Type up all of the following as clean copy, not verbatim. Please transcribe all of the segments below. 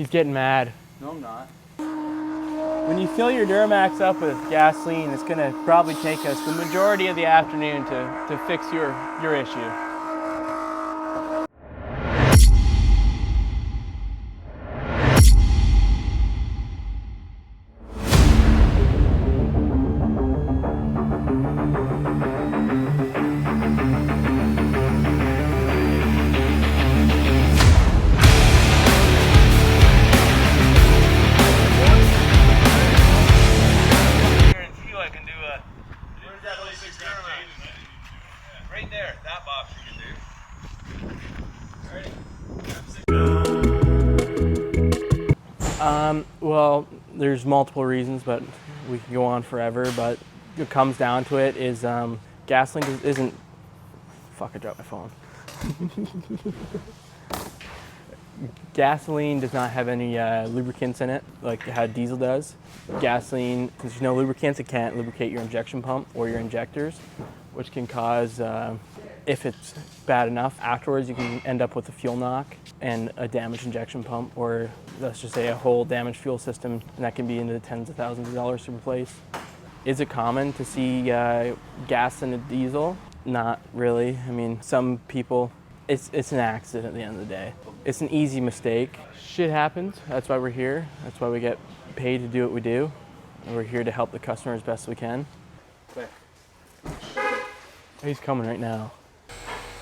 He's getting mad. No, I'm not. When you fill your Duramax up with gasoline, it's gonna probably take us the majority of the afternoon to fix your issue. Right there, that box you can do. Well, there's multiple reasons, but we can go on forever. But it comes down to it is gasoline isn't. Fuck! I dropped my phone. Gasoline does not have any lubricants in it like how diesel does. Gasoline, since there's no lubricants, it can't lubricate your injection pump or your injectors, which can cause, if it's bad enough, afterwards you can end up with a fuel knock and a damaged injection pump, or let's just say a whole damaged fuel system, and that can be into the tens of thousands of dollars to replace. Is it common to see gas in a diesel? Not really. I mean, some people, it's an accident at the end of the day. It's an easy mistake. Shit happens. That's why we're here. That's why we get paid to do what we do. And we're here to help the customer as best we can. He's coming right now.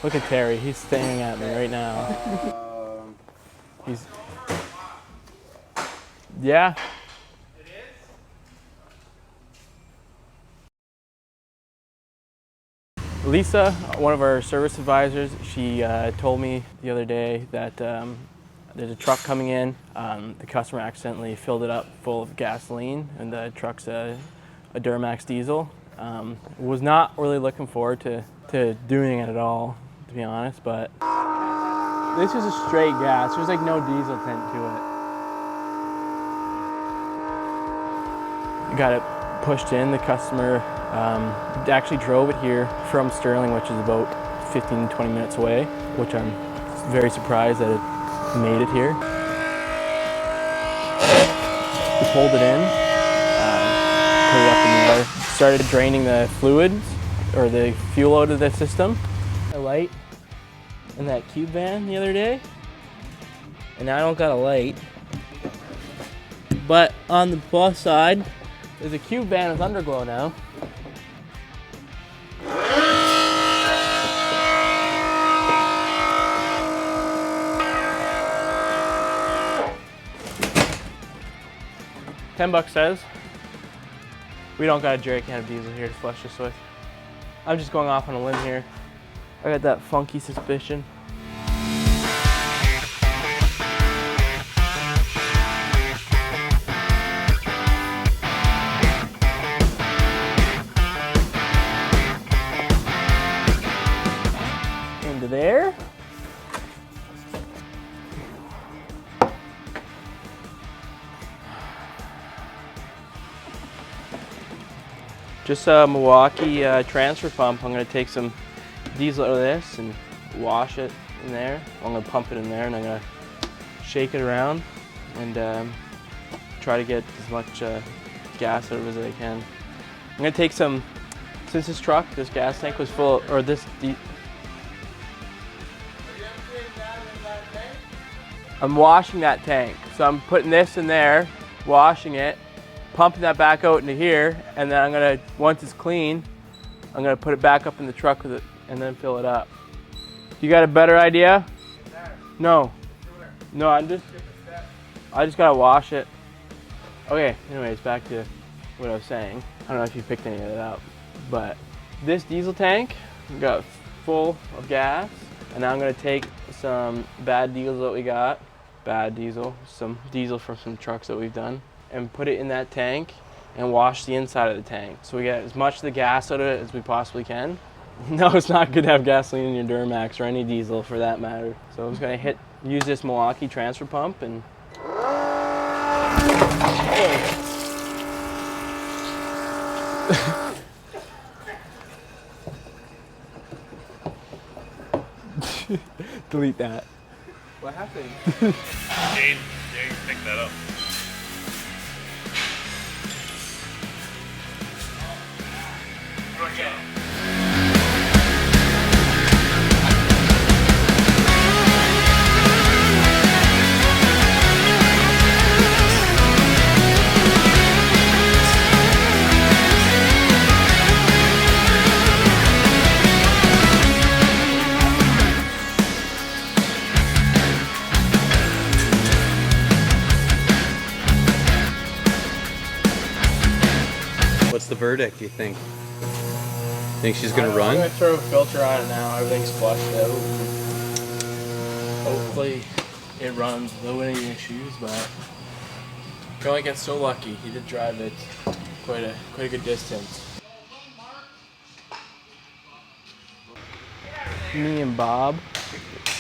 Look at Terry. He's staring at me right now. He's. Yeah. Lisa, one of our service advisors, she told me the other day that there's a truck coming in. The customer accidentally filled it up full of gasoline, and the truck's a Duramax diesel. Was not really looking forward to doing it at all, to be honest, but this is a straight gas. There's like no diesel tint to it. Got it pushed in. The customer actually drove it here from Sterling, which is about 15-20 minutes away, which I'm very surprised that it made it here. We pulled it in, put it up in the air, started draining the fluids or the fuel out of the system. A light in that cube van the other day, and now I don't got a light. But on the plus side, there's a cube van with underglow now. $10 says. We don't got a jerry can of diesel here to flush this with. I'm just going off on a limb here. I got that funky suspicion. Into there. Just a Milwaukee transfer pump. I'm going to take some diesel out of this and wash it in there. I'm going to pump it in there, and I'm going to shake it around and try to get as much gas out of it as I can. I'm going to take some, since this truck, this gas tank was full, or this, I'm washing that tank. So I'm putting this in there, washing it, pumping that back out into here, and then I'm gonna, once it's clean, I'm gonna put it back up in the truck with it and then fill it up. You got a better idea? No. No, I just gotta wash it. Okay, anyways, back to what I was saying. I don't know if you picked any of that up, but this diesel tank got full of gas, and now I'm gonna take some bad diesel that we got, some diesel from some trucks that we've done, and put it in that tank and wash the inside of the tank. So we get as much of the gas out of it as we possibly can. No, it's not good to have gasoline in your Duramax or any diesel for that matter. So I'm just gonna use this Milwaukee transfer pump and delete that. What happened? Jade, Yeah, you can pick that up. Okay. What's the verdict, you think? Think she's gonna run? I'm gonna throw a filter on it now. Everything's flushed out. Hopefully it runs without any issues, but can only get so lucky. He did drive it quite a good distance. Me and Bob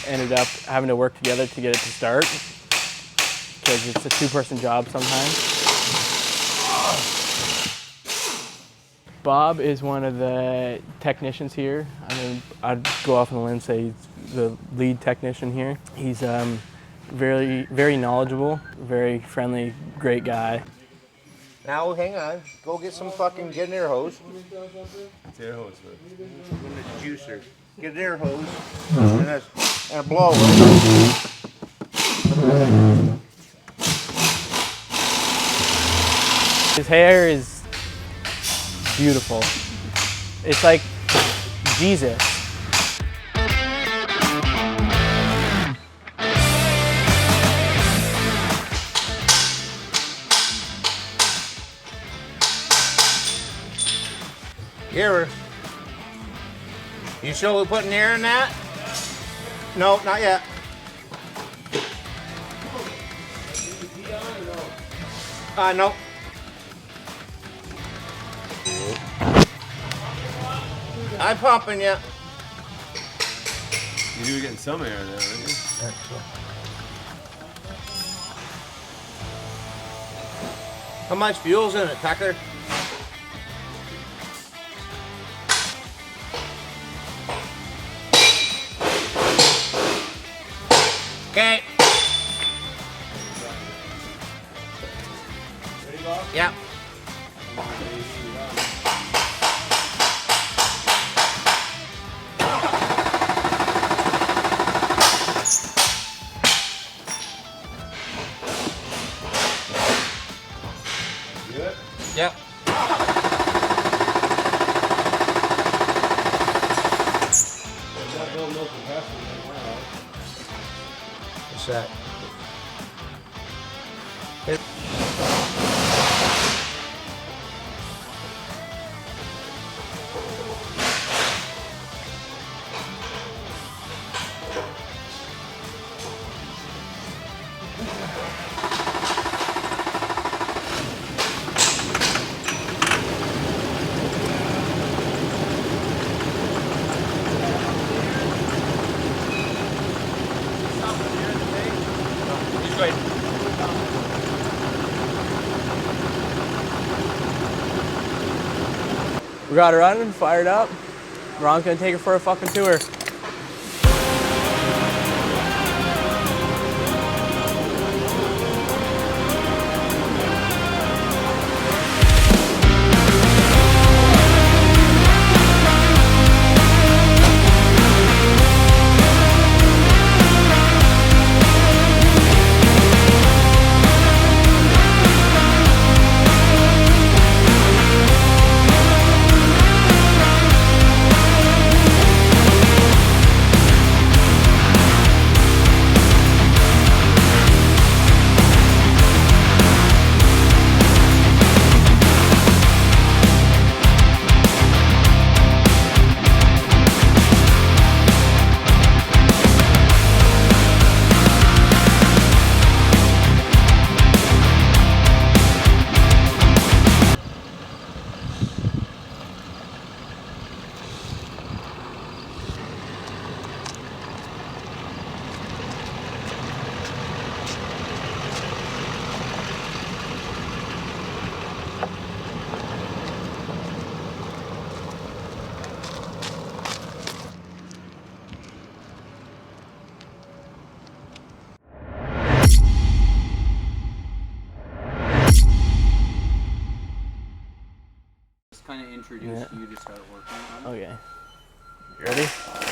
ended up having to work together to get it to start because it's a two-person job sometimes. Bob is one of the technicians here. I mean, I'd go off on the limb and say he's the lead technician here. He's very knowledgeable, very friendly, great guy. Now, hang on. Go get some fucking, get an air hose. What's air hose for? Juicer. Get an air hose and a blower. His hair is beautiful. It's like Jesus. Here. You sure we're putting air in that? No, not yet. No. I'm pumping you. You were getting some air in there, aren't you? How much fuel's in it, Tucker? Okay. Yep. Yep. What's that? We got her running, fired up. Ron's gonna take her for a fucking tour. introduce Yeah. you to start working on. Okay. You ready?